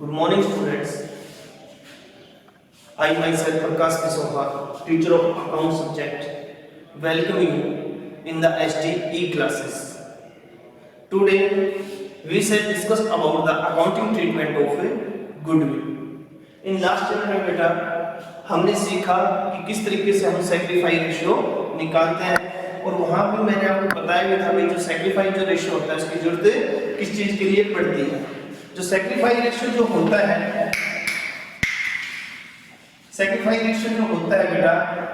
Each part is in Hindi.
Good morning, students. I myself Prakash Kishoha, teacher of account subject, welcome you in the HDE classes. Today we shall discuss about the accounting treatment of goodwill. In last chapter में बेटा हमने सीखा कि किस तरीके से हम सैक्रिफाइस रेशियो निकालते हैं और वहां भी मैंने आपको बताया भी था कि जो सैक्रिफाइस जो रेशियो होता है उसकी जरूरत किस चीज के लिए पड़ती है। जो सैक्रिफाइस रेशियो जो होता है, सैक्रिफाइस रेशियो जो होता है बेटा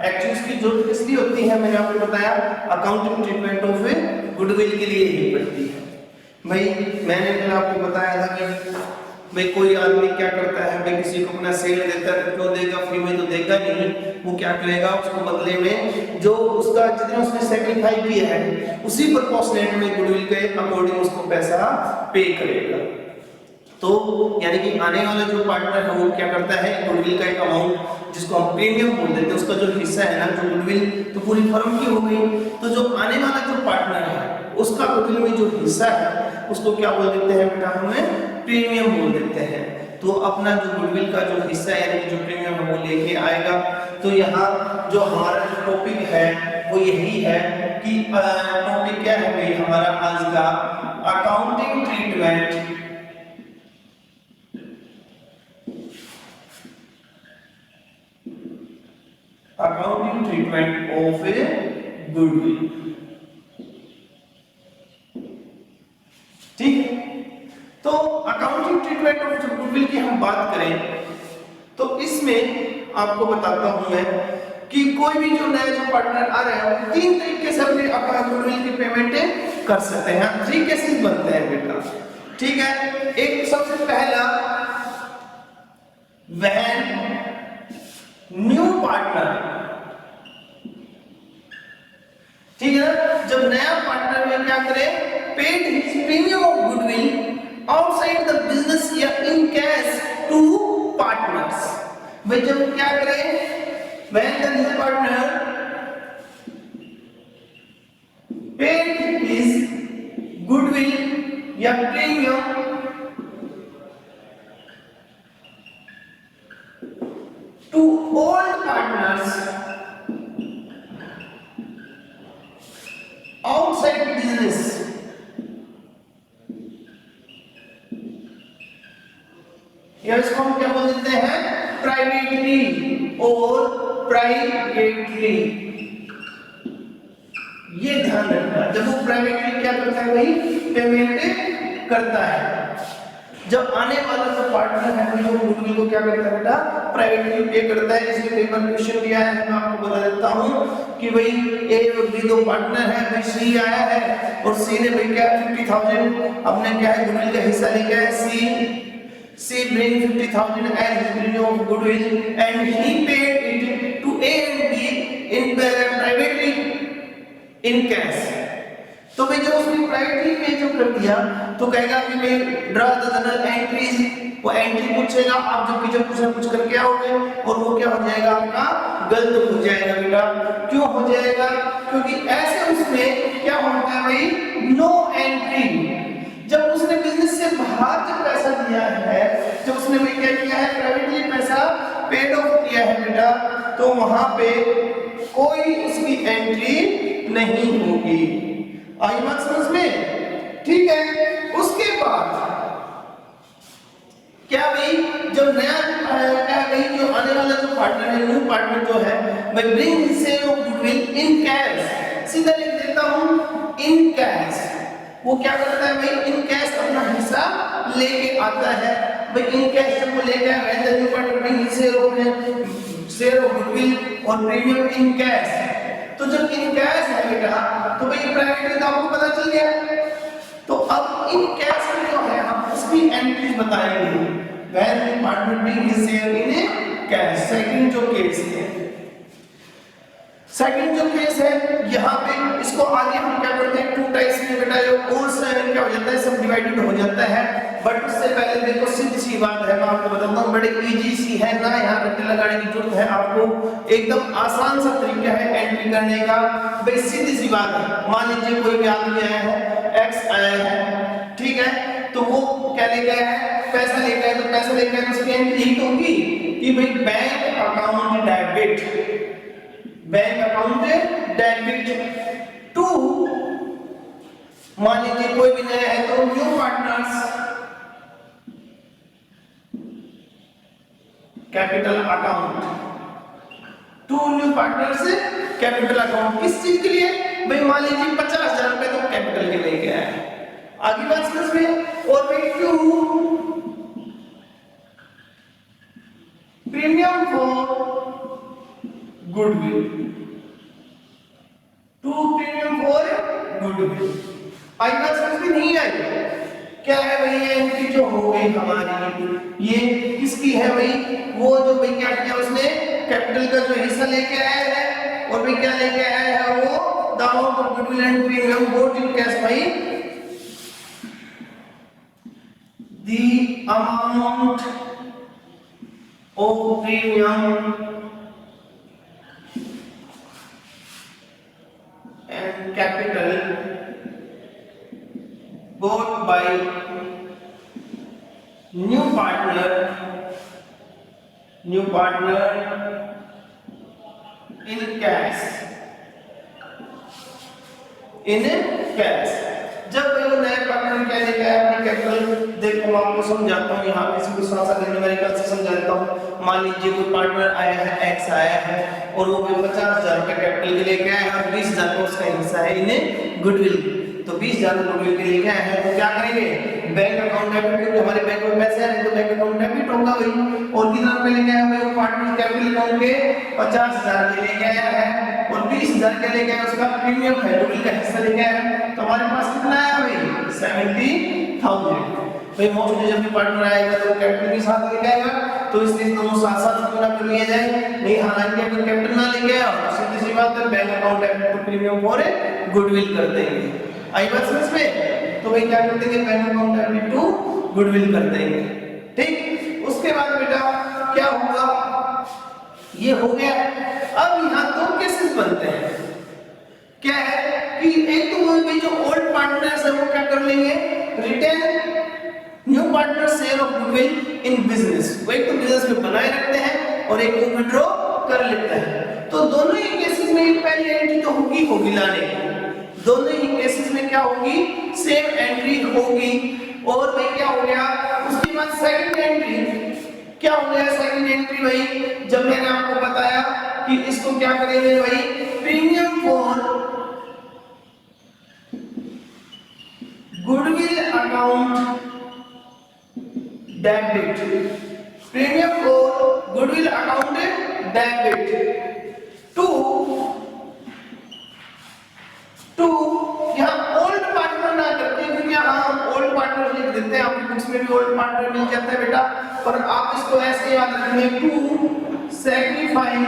एक्चुअली इसकी जरूरत किस लिए होती है, मैंने आपको बताया अकाउंटिंग ट्रीटमेंट ऑफ गुडविल के लिए ही पड़ती है। भाई मैंने पहले आपको बताया था कि भाई कोई आदमी क्या करता है, भाई किसी को अपना सेल देता है तो क्यों देगा, फ्री में तो देगा नहीं, वो क्या करेगा उसको बदले में जो उसका जितना उसने सैक्रिफाइस किया है उसी प्रोपोर्शनेट में गुडविल के अकॉर्डिंग उसको पैसा पे करेगा। तो यानी कि आने वाला जो पार्टनर है वो क्या करता है, गुडविल का एक अमाउंट जिसको हम प्रीमियम बोल देते हैं उसका जो हिस्सा है ना, जो गुडविल तो पूरी फर्म की हो गई, तो जो आने वाला जो पार्टनर है उसका गुडविल में जो हिस्सा है उसको क्या बोल देते हैं बेटा, हमें प्रीमियम बोल देते हैं। तो अपना जो गुडविल का जो हिस्सा है यानी जो प्रीमियम है वो लेके आएगा। तो यहाँ जो हमारा जो टॉपिक है वो यही है कि टॉपिक क्या है भाई हमारा आज का accounting treatment of A goodwill. ठीक है, तो अकाउंटिंग ट्रीटमेंट ऑफ गुडविल की हम बात करें तो इसमें आपको बताता हूं मैं कि कोई भी जो नया जो पार्टनर आ रहा है तीन तरीके से अपने गुडविल की पेमेंट कर सकते हैं। थ्री केसेस बनते हैं बेटा। ठीक है, एक सबसे पहला व्हेन न्यू पार्टनर, ठीक है ना, जब नया पार्टनर में क्या करे, paid his premium of goodwill outside the business या इन कैश टू पार्टनर्स। भाई जब क्या करे, when the new partner paid his goodwill या premium to all partners outside business, या इसको हम क्या बोल देते हैं, प्राइवेटली और प्राइवेटली। ये ध्यान रखना, जब वो प्राइवेटली क्या करता है भाई, पेमेंट करता है। जब आने वाला जो पार्टनर है वो गुडविल को क्या करता है बेटा, प्राइवेटली पे करता है। इसमें पेपर क्वेश्चन दिया है, मैं आपको बता देता हूं कि भाई ए और बी दो पार्टनर है, भाई सी आया है और सी ने भाई क्या 50,000 अपने क्या है गुडविल का हिस्सा लेके आया। C bring 50,000 as his premium of goodwill and he paid it to A and B in privately in cash. तो भाई जब उसने प्राइवेटली पे जो कर दिया तो कहेगा कि मैं ड्रा द जनरल एंट्रीज, वो एंट्री पूछेगा, आप जब कुछ करके आओगे और वो क्या हो जाएगा, आपका गलत हो जाएगा बेटा। क्यों हो जाएगा, क्योंकि ऐसे उसमें क्या होता है भाई, नो एंट्री। जब उसने बिजनेस से बाहर जब पैसा दिया है, जब उसने भाई क्या किया है, प्राइवेटली पैसा पेड ऑफ किया है बेटा, तो वहां पे कोई उसकी एंट्री नहीं होगी। आई बात समझ में? ठीक है, उसके बाद क्या भाई जब नया क्या भाई जो आने वाला जो पार्टनर है, न्यू पार्टनर जो है, मैं bring sale of goodwill in cash, सीधा लिख देता हूं इन कैश। वो क्या करता है भाई, इन कैश अपना हिस्सा लेके आता है। भाई इन कैश जब वो लेके आया, the new partner bring sale of goodwill और प्रीमियम इन कैश। तो जब इन कैश है बेटा तो भाई प्राइवेटली तो आपको पता चल गया। तो अब इन कैश में जो है हम उसकी एंट्रीज बताएंगे, when partner bring his share in cash. Second जो केस है, सेकंड जो केस है यहाँ पे इसको आगे हम क्या करते हैं, टू टाइप्स में बेटा जो कोर्स है क्या हो जाता है, सब डिवाइडेड हो जाता है। बट उससे पहले देखो सीधी सी बात है, मैं आपको बताता हूँ, बड़े इजी सी है ना, यहाँ रट्टे लगाने की जरूरत है आपको, एकदम आसान सा तरीका है एंट्री करने का। भाई सीधी सी बात है, मान लीजिए कोई भी आदमी आया है, एक्स आया है, ठीक है, तो वो क्या लेके आया है, पैसा लेके आया, तो पैसा लेके आए उसकी एंट्री यही तो होगी कि भाई बैंक अकाउंट डेबिट टू, मान लीजिए कोई भी नया है तो new partners capital account, to new partners capital account. किस चीज के लिए भाई, मान लीजिए 50,000 रुपए तो कैपिटल के लेके आए, आगे बात समझ में। और भाई to premium for goodwill, to premium for goodwill. आई बात समझ में नहीं आई, क्या है भाई ये एंट्री जो हो गई हमारी, ये किसकी है भाई, वो जो भाई क्या किया उसने कैपिटल का जो हिस्सा लेके आया है, और भाई क्या लेके आया है वो the amount of goodwill and premium both in cash भाई, the amount of premium and capital bought by new partner in cash, जब वो नए पार्टनर क्या लेके आया अपनी कैपिटल, देखो मैं आपको समझाता हूँ यहाँ पे, इसको साथ साथ न्यूमेरिकल से समझा देता हूँ। मान लीजिए कोई पार्टनर आया है एक्स आया है और वो 50,000 रुपए कैपिटल के लेके आया है और 20,000 का उसका हिस्सा है इन्हें गुडविल, तो 20,000 गुडविल के लेके आए हैं तो क्या करेंगे, बैंक अकाउंट डेबिट, हमारे बैंक में पैसे आ रहे हैं तो बैंक अकाउंट डेबिट होगा भाई। और कितना रुपए लेके आया है वो पार्टनर कैपिटल अकाउंट के 50,000 के लेके आया है और 20,000 के लेके आया उसका प्रीमियम है, गुडविल का हिस्सा लेके आया है, तो हमारे पास कितना आया भाई 70,000। भाई मोस्टली जब भी पार्टनर आएगा तो कैपिटल के साथ लेके आएगा, तो इसलिए दोनों साथ साथ क्यों ना कर लिए जाए, नहीं हालांकि अगर कैपिटल ना लेके आया तो सीधी सी बात है bank account debit to premium और गुडविल कर देंगे। आई बात समझ में, तो भाई क्या कर देंगे bank account debit to goodwill कर देंगे, ठीक। उसके बाद बेटा क्या होगा, ये हो गया। अब यहाँ दो केसेस बनते हैं, क्या है कि एक तो वो भाई जो ओल्ड पार्टनर्स है वो क्या कर लेंगे, retain new partner share of goodwill in business, वो एक तो बिजनेस में बनाए रखते हैं और एक को विड्रॉ कर लेते हैं। तो दोनों ही केसेस में पहली एंट्री तो होगी लाने की, दोनों ही केसेस में क्या होगी, सेम एंट्री होगी। और भाई क्या हो गया, उसके बाद सेकंड एंट्री क्या हो गया, सेकंड एंट्री भाई जब मैंने आपको बताया कि इसको क्या करेंगे भाई, premium for goodwill account debit, premium for goodwill account debit to यहाँ ओल्ड पार्टनर ना करते, क्योंकि यहाँ हम ओल्ड पार्टनर लिख देते हैं, आपकी बुक्स में भी ओल्ड पार्टनर मिल जाता है बेटा, पर आप इसको ऐसे याद रखेंगे, टू सैक्रिफाइंग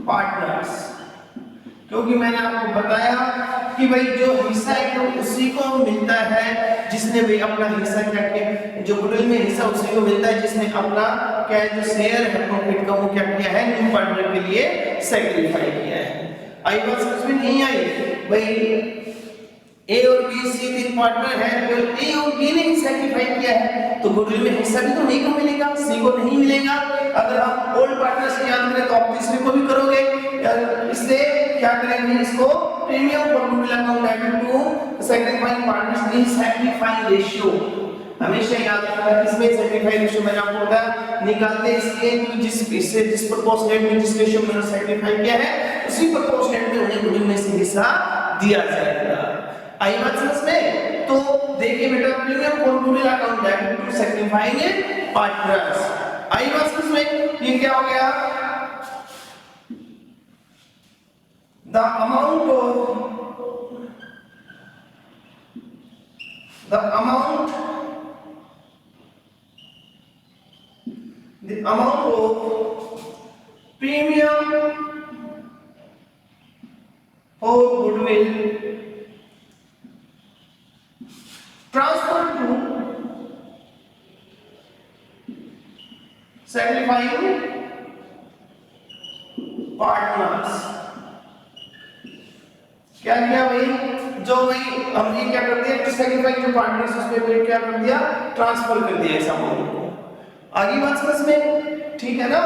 पार्टनर्स, क्योंकि मैंने आपको बताया कि भाई जो हिस्सा है तो उसी को मिलता है जिसने भाई अपना हिस्सा क्या किया, जो गुडविल में हिस्सा उसी को मिलता है जिसने अपना क्या है जो शेयर है प्रॉफिट का वो क्या किया है, न्यू पार्टनर के लिए सैक्रिफाई किया है। आई बात समझ में नहीं आई भाई, ए और बी सी तीन पार्टनर है, तो ए और बी ने ही सैक्रिफाई किया है तो गुडविल में हिस्सा भी तो नहीं को मिलेगा, सी को नहीं मिलेगा। अगर हम ओल्ड पार्टनर्स की याद करें तो आप तीसरे को भी करोगे, इससे क्या करेंगे, इसको premium for goodwill account debit to sacrificing partners in sacrificing ratio, हमेशा याद रखना किसमें सैक्रिफाइंग रेशियो मैंने आपको बताया निकालते इसलिए क्योंकि जिस हिस्से जिस प्रोपोर्शनेट में जिस रेशियो में सैक्रिफाई किया है उसी प्रोपोर्शनेट में उन्हें गुडविल में से हिस्सा दिया जाएगा। आई बात समझ में, तो देखिए बेटा premium for goodwill account debit to sacrificing partners, आई बात समझ में, ये क्या हो गया, the amount of premium for goodwill transferred to sacrificing partners, क्या किया भाई, जो भाई हमने क्या कर दिया कि सेग्रीफाइंग जो पार्टनर्स उसमें भी क्या कर दिया, ट्रांसफर कर दिया इस अमाउंट को। आगे बात समझ में, ठीक है ना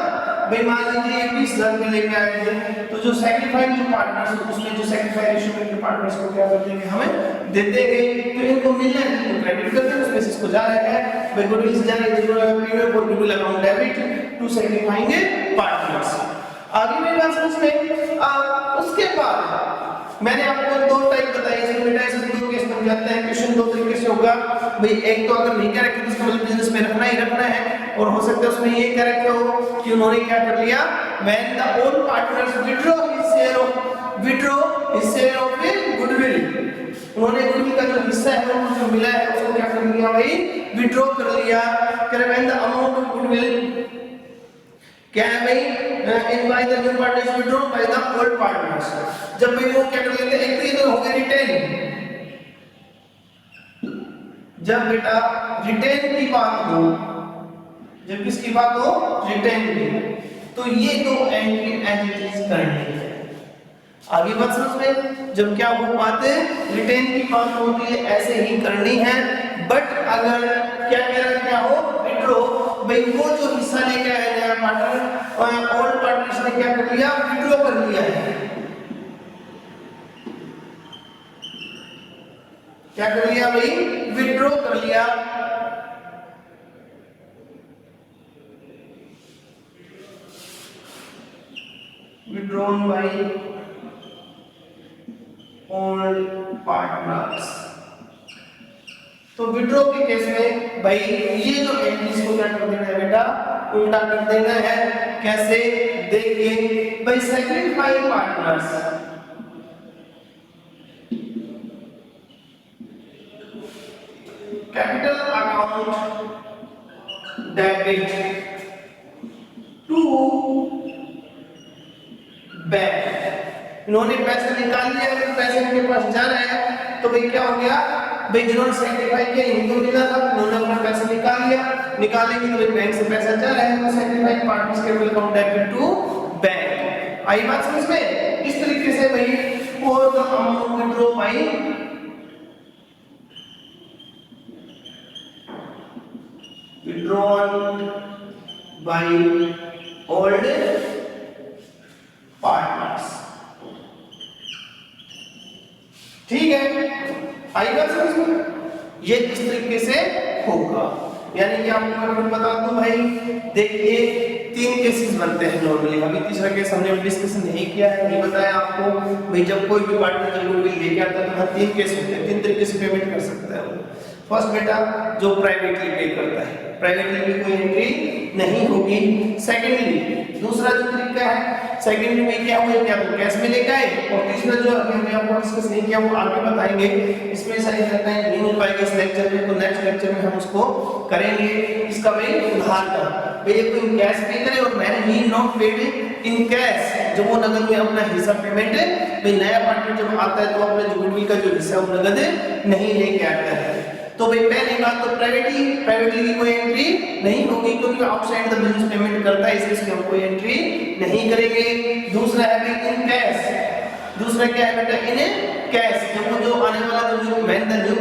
भाई। मान लीजिए 20,000 में लेके आए थे, तो जो सेग्रीफाइंग जो पार्टनर्स उसमें जो सेग्रीफाई रेशियो में के पार्टनर्स को क्या कर देंगे, हमें देते गए, तो इनको मिलना है तो क्रेडिट कर देंगे, उसमें से इसको जा रहा है भाई गुडविल से जा रहा है premium for goodwill account debit to sacrificing partners. आगे मेरी बात समझ में। उसके बाद मैंने आपको दो टाइप बताई, इसमें बेटा इसमें दो केस बन जाते हैं। क्वेश्चन दो तरीके से होगा भाई, एक तो अगर नहीं कह रखे तो इसका मतलब बिजनेस में रखना ही रखना है, और हो सकता है उसमें ये कह रखे हो कि उन्होंने क्या कर लिया, व्हेन द ओल partners withdraw his share of goodwill, उन्होंने गुडविल का जो हिस्सा है उनको जो मिला है उसको क्या कर लिया भाई, विथड्रॉ कर लिया। कर when the amount of goodwill क्या है भाई, in by the new partners withdrawn by the old partners. जब भाई वो क्या कर लेते हैं, एक तो ये तो हो गया रिटेन, जब बेटा रिटेन की बात हो, जब किसकी बात हो, रिटेन की, तो ये दो एंट्री एज इट इज करनी है। आगे बात समझ में, जब क्या वो बातें रिटेन की बात होती है ऐसे ही करनी है, बट अगर क्या कह रहा है, क्या हो विथड्रॉ, भाई वो जो हिस्सा लेके आया नया पार्टनर, ओल्ड पार्टनर्स ने क्या कर लिया, विथड्रॉ कर लिया है। क्या कर लिया भाई, विथड्रॉ कर लिया। Withdrawn by old partners. तो विथड्रॉ के केस में भाई ये जो एंट्रीज को क्या कर देना है बेटा, उल्टा कर देना है। कैसे, देखिए भाई, sacrifice partners, capital account debit to bank, इन्होंने पैसे निकाल लिया, अगर पैसे इनके पास जा रहे हैं तो भाई क्या हो गया भाई, जिन्होंने सेग्रीफाई किया इनको मिला था, उन्होंने अपना पैसा निकाल लिया, निकालेंगे तो भाई बैंक से पैसा जा रहा है, तो sacrificing partners capital account debit to bank. आई बात समझ में। इस तरीके से भाई for the amount withdraw by withdrawn by old partners, ठीक है। आई बात समझ में, ये इस तरीके से होगा। यानी कि आपको मैं बता दूं भाई, देखिए 3 केसेस बनते हैं नॉर्मली। अभी तीसरा केस हमने डिस्कशन नहीं किया है, नहीं बताया आपको भाई, जब कोई भी पार्टनर जब गुडविल लेके आता है तो हर 3 केस होते हैं, 3 तरीके से पेमेंट कर सकता है वो। फर्स्ट बेटा जो प्राइवेटली पे करता है, प्राइवेटली भी कोई एंट्री नहीं होगी। सेकेंडली दूसरा जो तरीका है, सेकेंडली में क्या हुआ, क्या तो कैश में लेके आए, और तीसरा जो अभी हमने आपको डिस्कस नहीं किया वो आगे बताएंगे, इसमें सारी चीजें नहीं हो पाएगी इस लेक्चर में, तो नेक्स्ट लेक्चर में हम उसको करेंगे। इसका भाई उधार का भाई, कोई कैश पे करे और मैंने ही नॉट पेड इन कैश, जब वो नगद में अपना हिस्सा पेमेंट भाई, नया पार्टनर जब आता है तो अपने जो गुडविल का जो हिस्सा वो नगद नहीं लेके आता है। तो भाई पहली बात तो प्राइवेटली की कोई एंट्री नहीं होगी, क्योंकि आउटसाइड द बिजनेस पेमेंट करता है, इसलिए हम कोई एंट्री नहीं करेंगे। दूसरा है भाई इन कैश, दूसरा क्या है बेटा, इन कैश, जब जो आने वाला जो when the new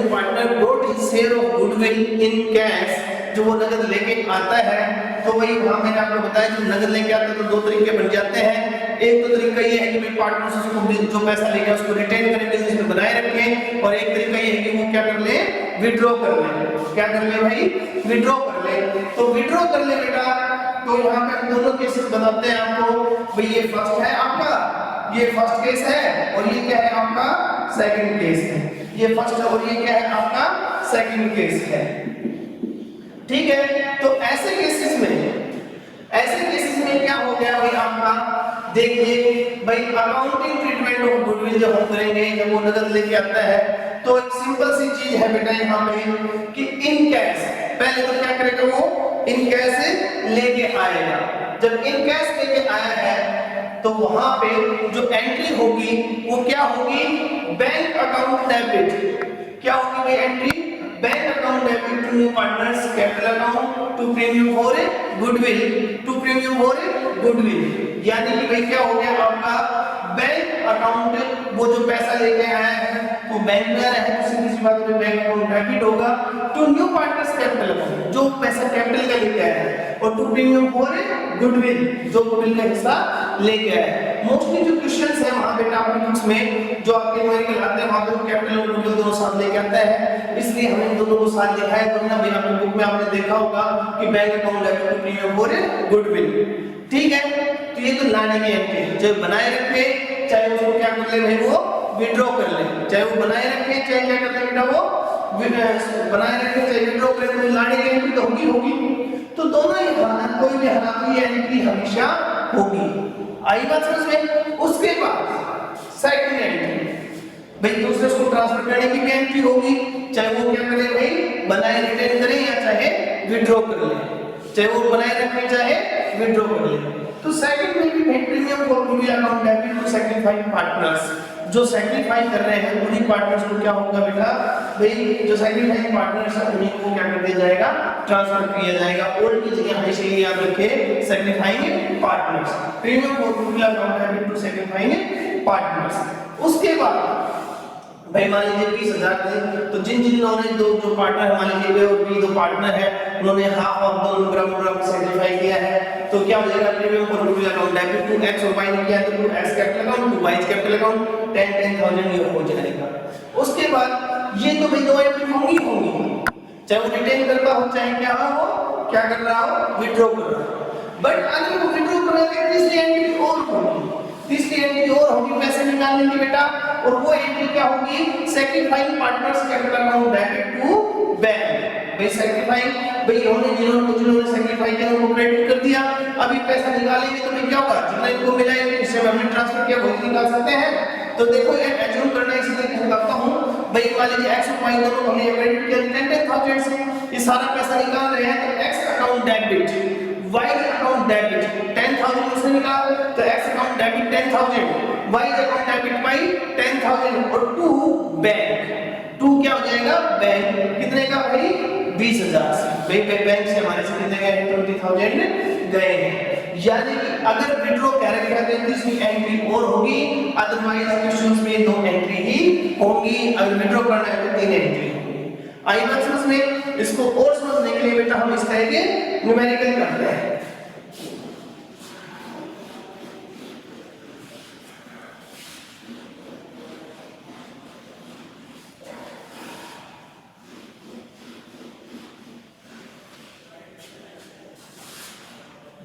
partner got his share of goodwill in cash, जो वो नगद लेके आता है, तो वही वहां मैंने आपको बताया जो नगद लेके आता है तो 2 तरीके बन जाते हैं। एक तो तरीका ये है कि भाई पार्टनर्स उसको जो पैसा लेके उसको रिटेन करें, बिजनेस में बनाए रखें, और एक तरीका ये है कि वो क्या कर ले, विथड्रॉ कर ले। क्या कर ले भाई, विथड्रॉ कर ले। तो विथड्रॉ कर ले बेटा, तो यहाँ पे हम दोनों केसेस बताते हैं आपको भाई, ये फर्स्ट है आपका, ये फर्स्ट केस है, और ये क्या है आपका सेकंड केस है। ये फर्स्ट है और ये क्या है आपका सेकंड केस है, ठीक है। तो ऐसे केसेस में क्या हो गया भाई आपका, देखिए भाई अकाउंटिंग ट्रीटमेंट ऑफ गुडविल जब हम करेंगे, जब वो नगद लेके आता है, तो एक सिंपल सी चीज है बेटा यहाँ पे कि इन कैश, पहले तो क्या करेगा वो इन कैश लेके आएगा। जब इन कैश लेके आया है तो वहां पे जो एंट्री होगी वो क्या होगी, बैंक अकाउंट डेबिट। क्या होगी भाई entry, bank account debit to new partners capital account to premium for goodwill, to premium for goodwill. यानी कि भाई क्या हो गया आपका बैंक अकाउंट, वो जो पैसा लेके आया है वो बैंक में है तो सीधी सी बात है बैंक अकाउंट डेबिट होगा to new partners capital account, जो पैसा कैपिटल का लेके आया है, और टू प्रीमियम फॉर गुडविल, जो गुडविल का हिस्सा लेके आया है। मोस्टली जो क्वेश्चंस है वहां बेटा आपके बुक्स में जो आपके न्यूमेरिकल आते हैं वहां पे कैपिटल और गुडविल दोनों साथ लेके आता है, इसलिए हमने इन दोनों को साथ लिखा है। वरना भी आपके बुक में आपने देखा होगा कि bank account debit to premium for goodwill, ठीक है। तो ये तो लाने की एंट्री, जो बनाए रखे चाहे उसको क्या कर ले भाई वो विड्रॉ कर ले, चाहे वो बनाए रखे चाहे क्या कर ले बेटा वो बनाए रखे चाहे विड्रॉ करे, तो लाने की एंट्री तो होगी। तो दोनों ही हालात, कोई भी हालात में एंट्री हमेशा होगी। आई बात समझ में। उसके बाद सेकंड एंट्री भाई दूसरे को ट्रांसफर करने की भी एंट्री होगी, चाहे वो क्या करे भाई बनाए रिटेन करे या चाहे विड्रॉ कर ले, चाहे वो बनाए रखे चाहे विड्रॉ कर ले। तो सेकंड में भी premium for goodwill account debit to sacrifice partners, जो सैक्रिफाई कर रहे हैं उन्हीं पार्टनर्स को क्या होगा बेटा भाई जो सैक्रिफाइस पार्टनर्स हैं उन्हीं को क्या कर दिया जाएगा, ट्रांसफर किया जाएगा। ओल्ड की जगह हमेशा ये याद रखे sacrificing partners, premium for goodwill account debit to sacrificing partners. उसके बाद भाई मान लीजिए 20,000 थे, तो जिन लोगों ने दो जो पार्टनर मान लीजिए और भी दो पार्टनर है उन्होंने half of the gram sacrifice किया है, तो क्या हो जाएगा premium for goodwill account debit to X और वाई ने किया तो to X capital account to Y capital account 10,000 ये हो जाएगा। उसके बाद ये तो भाई दो एंट्री होंगी, चाहे वो रिटेन करता हो चाहे क्या हो क्या कर रहा हो विड्रॉ कर रहा हो, बट अगर वो विड्रॉ कर रहा है तीसरी एंट्री और होगी, तीसरी एंट्री और होगी पैसे निकालने की बेटा, और वो एंट्री क्या होगी sacrificing partners capital account debit to bank. भाई सैक्रिफाइंग भाई जिन्होंने सैक्रिफाई किया उनको क्रेडिट कर दिया, अभी पैसा निकालेंगे तो भाई क्या होगा जितना इनको मिला है इससे हमने ट्रांसफर किया वो निकाल सकते हैं। तो देखो ये एज्यूम करना है, इसी तरीके से करता हूं भाई मान लीजिए x और y दोनों को हमने क्रेडिट किया 10,000 से, ये सारा पैसा निकाल रहे हैं तो x account debit y account debit 10,000 से निकाल, तो x account debit 10,000 y account debit by 10,000 और टू बैंक, टू क्या हो जाएगा बैंक कितने का भाई 20,000 से, भाई बैंक से हमारे से कितने गए 20,000 गए हैं। यानी कि अगर विड्रॉ कैरेक्टर है तो इसमें एंट्री और होगी, अदरवाइज क्वेश्चंस में दो एंट्री ही होंगी, अगर विड्रॉ करना है तो तीन एंट्री होगी। आई बात समझ में। इसको और समझने के लिए बेटा हम इस तरह के न्यूमेरिकल करते हैं।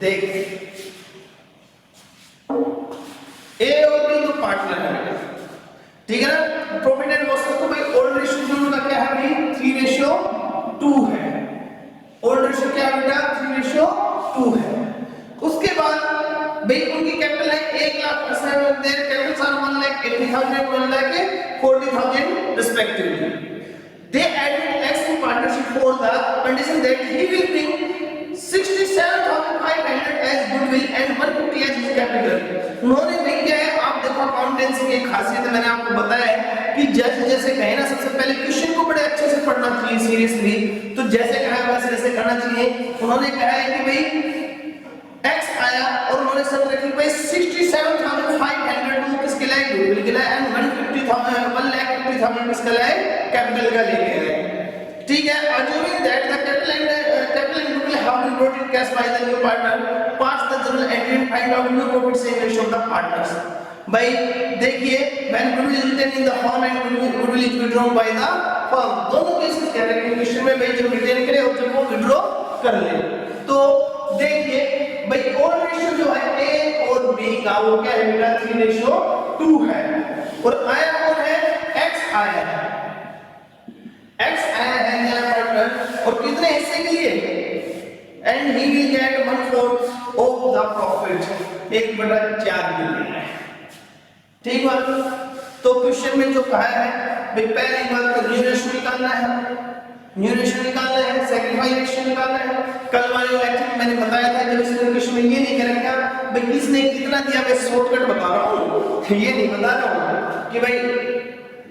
देख ए और बी दो पार्टनर है, ठीक है ना। प्रॉफिट एंड लॉस का तो भाई ओल्ड रेशियो दोनों का क्या है भाई 3:2 है, ओल्ड रेशियो क्या है बेटा 3:2 है। उसके बाद भाई उनकी कैपिटल है 1,80,000, their capital R 1,80,000 1,40,000 respectively. They added X in partnership for the condition that he will bring 67,500 as goodwill and 150 as his capital. उन्होंने भाई क्या है आप देखो अकाउंटेंसी की खासियत मैंने आपको बताया है कि जैसे जैसे कहे ना सबसे पहले क्वेश्चन को बड़े अच्छे से पढ़ना चाहिए सीरियसली, तो जैसे कहा है वैसे वैसे करना चाहिए। उन्होंने कहा है कि भाई x आया और उन्होंने सब रखी भाई 67,500 वो किसके लिए गुडविल के लिए एंड 1,50,000 किसके लिए कैपिटल का लेके गए, ठीक है। assuming that the capital and goodwill have been brought in cash by the new partner, pass the journal entry and find out new profit sharing ratio of the partners. भाई देखिए when goodwill is retained in the firm and goodwill is withdrawn by the firm, दोनों केसेस कह रहे हैं क्वेश्चन में भाई जब रिटेन करे और जब वो विड्रॉ कर ले, तो देखिए भाई ओल्ड रेशियो जो है ए और बी का वो क्या है बेटा 3:2 है, और आया कौन है x आया है, x आया है नया पार्टनर और कितने हिस्से के लिए and he will get 1/4 of the profit, 1/4 के लिए, ठीक बात। तो क्वेश्चन में जो कहा है भाई पहली बात तो न्यू रेशियो निकालना है, न्यू रेशियो निकालना है, सैक्रिफाइस रेशियो निकालना है। कल वाले लेक्चर में मैंने बताया था जब इस क्वेश्चन में ये नहीं कह रखा भाई किसने कितना दिया, मैं शॉर्टकट बता रहा हूं, ये नहीं बता रहा हूं कि भाई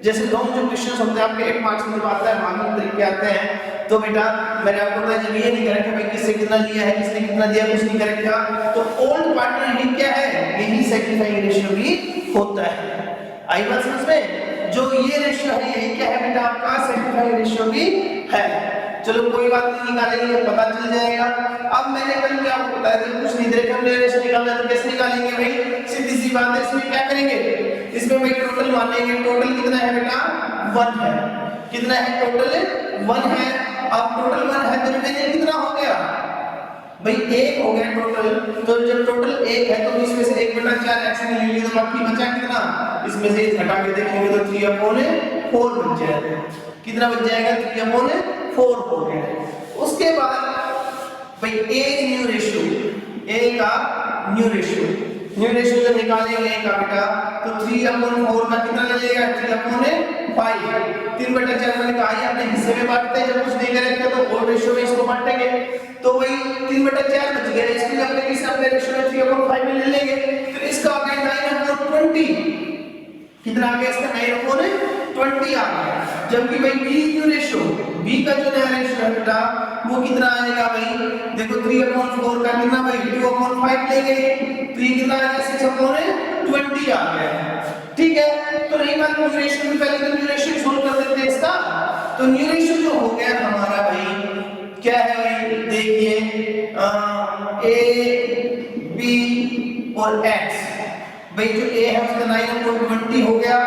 जैसे लॉन्ग जो क्वेश्चंस होते हैं आपके 1 मार्क्स में जब आता है मार्किंग तरीके आते हैं, तो बेटा मैंने आपको बताया जब ये नहीं कर रखा भाई किससे कितना लिया है, किसने कितना दिया, कुछ नहीं कर रखा, तो ओल्ड पार्टनर ही क्या है, यही सैक्रिफाइस रेशियो भी होता है। आई बात समझ में? जो ये रेशियो है यही क्या है बेटा आपका सैक्रिफाइस रेशियो भी है। चलो कोई बात नहीं, निकालेंगे पता चल जाएगा। अब मैंने कल भी आपको बताया था कुछ नहीं दे रखा हमने रेशियो निकालना है तो कैसे निकालेंगे भाई, सीधी सी बात है। इसमें क्या करेंगे, इसमें भाई टोटल मान लेंगे, टोटल कितना है बेटा 1 है, कितना है टोटल 1 है। अब टोटल 1 है तो रिमेनिंग कितना हो गया भाई 1 हो गया टोटल, तो जब टोटल 1 है तो इसमें से 1/4 x ने ले लिया तो बाकी बचा कितना, इसमें से घटा के देखेंगे तो 3/4 बच जाएगा। कितना बच जाएगा 3/4 हो गया। उसके बाद भाई a न्यू रेशियो, a का न्यू रेशियो जब निकालेंगे a का बेटा तो 3/4 का कितना ले लेगा 3/5, 3/4 मैंने कहा ही अपने हिस्से में बांटते हैं, जब कुछ नहीं करेंगे तो ओल्ड रेशियो में इसको बांटेंगे, तो वही 3/4 बच गया, इसको जब अपने किसी अपने रेशियो में 3/5 में ले लेंगे तो इसका आ गया 9/20, कितना आ गया इसका 9/20 आ गया। जबकि भाई b न्यू रेशियो, b का जो नया रेशियो है बेटा वो कितना आएगा भाई, देखो 3/4 का कितना भाई 2/5 लेंगे तो ये कितना आ गया 6/20 आ गया। ठीक है, तो रही बात न्यू रेशियो में, पहले तो न्यू रेशियो सोल्व कर देते हैं इसका। तो न्यू रेशियो जो हो गया हमारा भाई क्या है भाई, देखिए a b और x, भाई जो a है उसका 9/20 हो गया,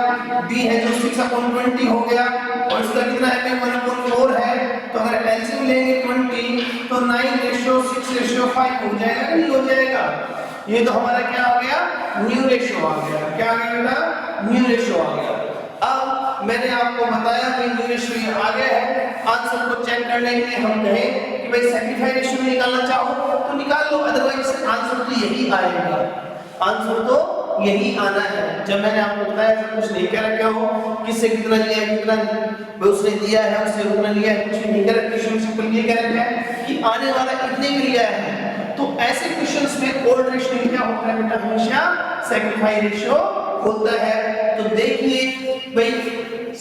b है जो 6/20 हो गया, और इसका कितना है 1/4 है, तो अगर एलसीएम लेंगे 20 तो 9:6:5 हो जाएगा कि नहीं हो जाएगा। ये तो हमारा क्या आ गया न्यू रेशियो आ गया। क्या आ गया बेटा न्यू रेशियो आ गया। अब मैंने आपको बताया कि न्यू रेशियो ये आ गया है। आंसर को चेक करने के लिए हम कहें कि भाई सैक्रिफाइस रेशियो निकालना चाहो तो निकाल लो, अदरवाइज आंसर तो यही आएगा, आंसर तो यही आना है। जब मैंने आपको बताया सब कुछ नहीं कर रखा हो, किससे कितना लिया है, कितना उसने दिया है, उससे उतना लिया है, कुछ नहीं कर रखा, सिंपल ये कह रखा है कि आने वाला इतने में लिया है। तो ऐसे क्वेश्चंस में ओल्ड रेशियो क्या होता है बेटा, हमेशा सैक्रिफाइस रेशियो होता है। तो देखिए भाई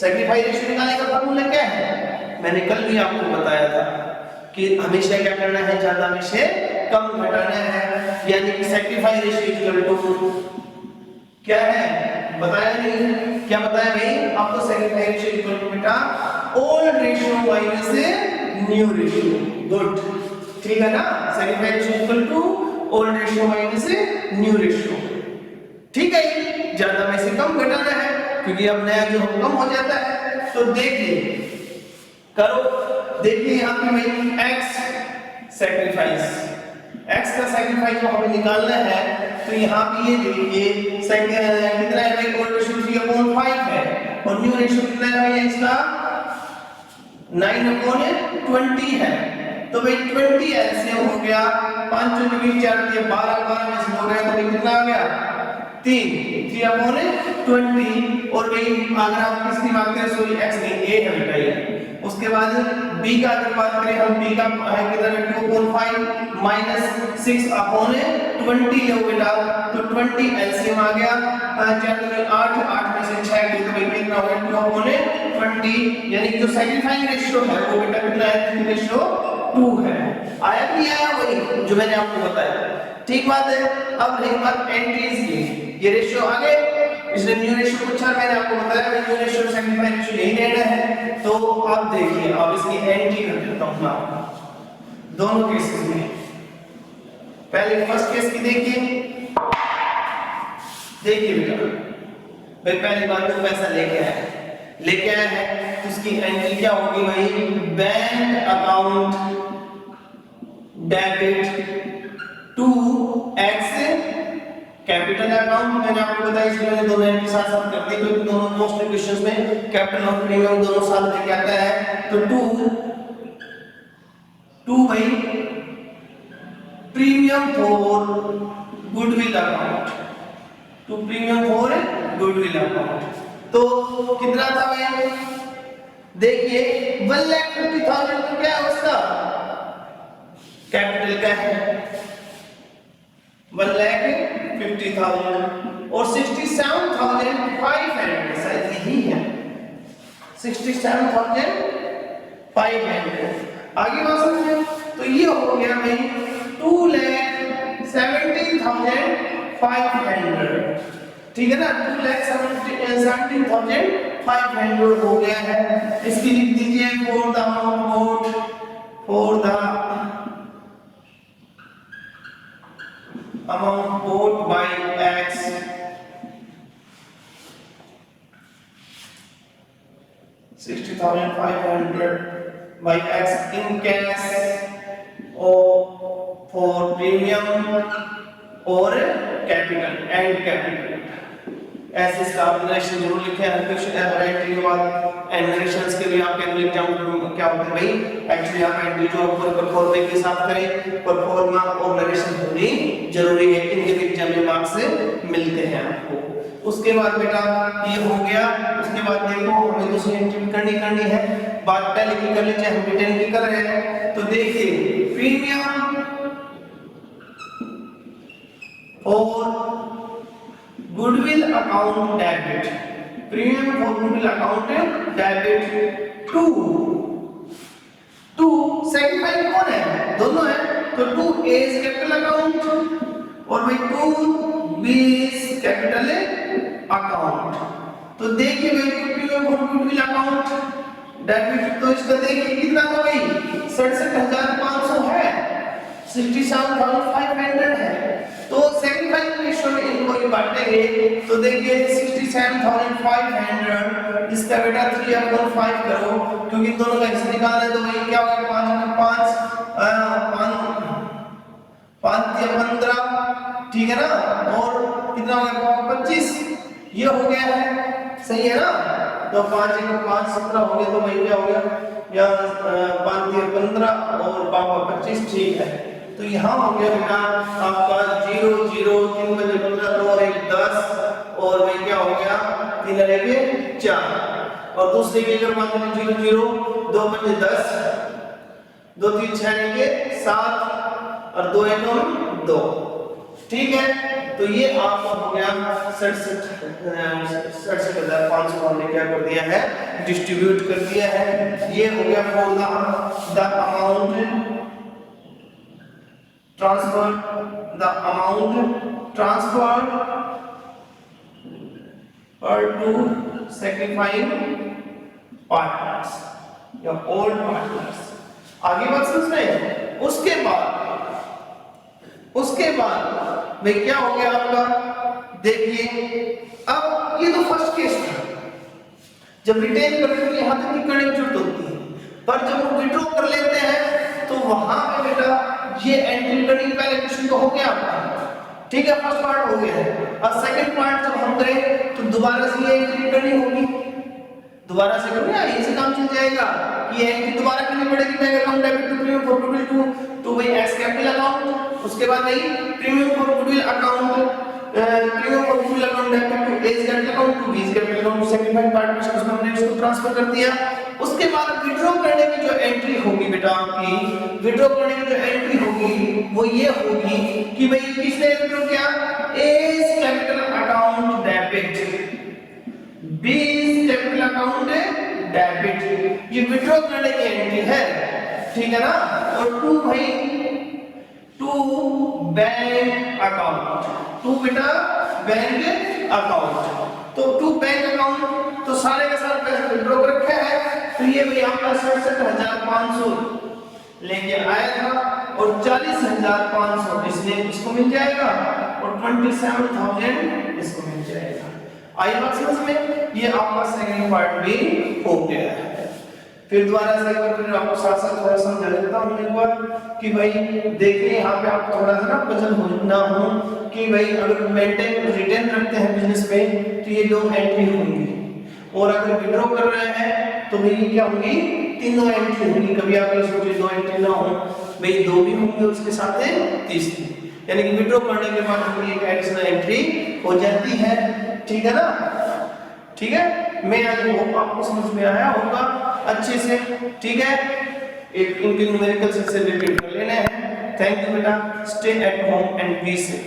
सैक्रिफाइस रेशियो निकालने का फार्मूला क्या है, मैंने कल भी आपको बताया था कि हमेशा क्या करना है, ज्यादा में से कम घटाना है, यानी कि सैक्रिफाइस रेशियो इक्वल टू क्या है बताया नहीं, क्या बताया भाई आपको, सैक्रिफाइस रेशियो इक्वल टू बेटा old ratio minus new ratio. Good, ठीक है ना, sacrifice ratio equal to old ratio minus new ratio. ठीक है, ज्यादा में से कम घटाना है क्योंकि अब नया जो कम हो जाता है। तो देखिए करो, देखिए यहाँ पे भाई x सैक्रिफाइस, x का सैक्रिफाइस जो हमें निकालना है, तो यहाँ पे ये देखिए कितना है भाई, ओल्ड रेशियो 3/5 है और न्यू रेशियो कितना है भाई इसका 9/20 है। तो भाई 20 एलसीएम हो गया, 5 4 4 12 में से हो गया, तो कितना आ गया 3/20। और भाई अगर आप किसकी बात करें, सॉरी x नहीं a है बेटा ये। उसके बाद b का अगर बात करें हम, b का है कितना 2/5 माइनस 6/20 लो बेटा, तो 20 एलसीएम आ गया, 4 में 8 में से 6 गए तो भाई कितना हो गया 2/20, यानी कि जो सैक्रिफाइस रेशियो है वो बेटा कितना है 3:2 है। आया नहीं आया वही जो मैंने आपको बताया, ठीक बात है। अब रही बात एंट्रीज की, ये रेशियो आ गए, इसलिए न्यू रेशियो पूछा, मैंने आपको बताया कि न्यू रेशियो सैक्रिफाइस रेशियो यही लेना है। तो आप देखिए, अब इसकी एंट्री कर देता हूं मैं दोनों केसेस में। पहले फर्स्ट केस की देखिए बेटा, भाई पहली बार तो पैसा लेके आया है तो उसकी एंट्री क्या होगी भाई, bank account debit to x capital account. मैंने आपको बताया इसलिए मैंने दोनों एंट्री साथ साथ कर दी क्योंकि दोनों मोस्ट क्वेश्चंस में कैपिटल और प्रीमियम दोनों साथ लेके आता है। तो टू भाई premium for goodwill account, to premium for goodwill account. तो कितना था भाई, देखिए 1,50,000 तो क्या है उसका कैपिटल का है 1,50,000 और 67,500 शायद यही है 67,500। आगे बात समझे, तो ये हो गया भाई 2,17,500, ठीक है ना, 2,17,500 हो गया है। इसकी लिख दीजिए for the amount bought by X, 60,500 by X in cash or for premium or capital and capital। ऐसे इसका नरेशन जरूर लिखें। एंट्री के बाद नरेशंस के लिए आपके एग्जाम क्या होता है भाई, एक्चुअली आप एंट्री जो परफॉर्मे के साथ करें, परफॉर्मा और नरेशन होनी जरूरी है, इनके एग्जाम में मार्क्स मिलते हैं आपको। उसके बाद बेटा ये हो गया। उसके बाद देखो हमें दूसरी एंट्री करनी है। बात पहले की कर लीजिए, हम रिटर्न की कर रहे हैं। तो देखिए प्रीमियम और goodwill account debit, premium for goodwill account debit to second file कौन है, दोनों है। तो to A is capital account और भाई to B is capital account. तो देखिए भाई premium for goodwill account debit, तो इसका देखिए कितना था भाई 67,500 है, 67,500 है। तो सेकंड फाइल रेशियो में इनको ये बांटेंगे। तो देखिए 67,500 इसका बेटा 3/5 करो, क्योंकि दोनों का हिस्सा निकालना है। तो भाई क्या होगा 5 15, ठीक है ना, और कितना होगा 25, ये हो गया है, सही है ना। तो 5 17 हो गया। तो भाई क्या हो गया या 5 15 और 25, ठीक है। तो यहाँ हो गया बेटा आपका 0 0 3 बजे 15 2 और 1 10 और भाई क्या हो गया 3 और 1 4 और दूसरे की अगर मान लें 0 0 2 बजे 10 2 3 6 7 और 2 1 2, ठीक है। तो ये आपका हो गया 67,500 हमने क्या कर दिया है, डिस्ट्रीब्यूट कर दिया है। ये हो गया for the amount transferred to sacrificing partners या old partners। आगे बात समझ रहे हैं। उसके बाद भाई क्या हो गया आपका, देखिए अब ये तो फर्स्ट केस था, जब रिटेन करने के लिए यहां तक की करने की जरूरत होती है, पर जब हम विड्रॉ कर लेते हैं तो वहां पे बेटा ये एंट्री करने की पहले क्वेश्चन तो हो गया आपका, ठीक है, फर्स्ट पार्ट हो गया है। और सेकंड पार्ट जब हम करें तो दोबारा से ये एंट्री करनी होगी, दोबारा से करोगे ऐसे काम चल जाएगा कि ये एंट्री दोबारा करनी पड़ेगी। Bank account debit to premium for goodwill to भाई एक्स कैपिटल अकाउंट, उसके बाद भाई premium for goodwill account premium for goodwill account debit to A's capital account to B's capital account, second part में हमने इसको ट्रांसफर कर दिया। उसके बाद विड्रॉ करने की जो एंट्री होगी बेटा आपकी, विड्रॉ करने की जो एंट्री होगी वो ये होगी कि भाई किसने विड्रॉ किया, A's capital account debit B capital account debit, ये विड्रॉ करने की एंट्री है, ठीक है ना। और टू भाई टू बैंक अकाउंट, टू बेटा बैंक अकाउंट, तो टू बैंक अकाउंट तो सारे के सारे पैसे विड्रॉ कर रखे हैं। तो ये भाई आपका 67,500 लेके आया था और 40,500 इसलिए इसको मिल जाएगा और 27,000 इसको मिल जाएगा। आई बात समझ में, ये आपका सेकंड पार्ट भी हो गया है। फिर दोबारा से एक बार फिर आपको साथ साथ थोड़ा समझा देता हूं एक बार कि भाई देखिए यहाँ पे आपको थोड़ा सा ना पजल होना हो कि भाई अगर मेंटेन रिटर्न रखते हैं बिजनेस पे तो ये दो एंट्री होंगी, और अगर विड्रॉ कर रहे हैं तो भाई क्या होंगी, तीनों एंट्री होंगी। कभी आप ये सोचिए दो एंट्री ना हो, भाई दो भी होंगी उसके साथ है तीसरी, यानी कि विड्रॉ करने के बाद हमारी एक एडिशनल एंट्री हो जाती है, ठीक है ना। ठीक है, मैं आज होप आपको समझ में आया होगा अच्छे से, ठीक है। एक इनके न्यूमेरिकल से रिलेटेड कर लेने हैं। थैंक यू बेटा, stay at home and be safe.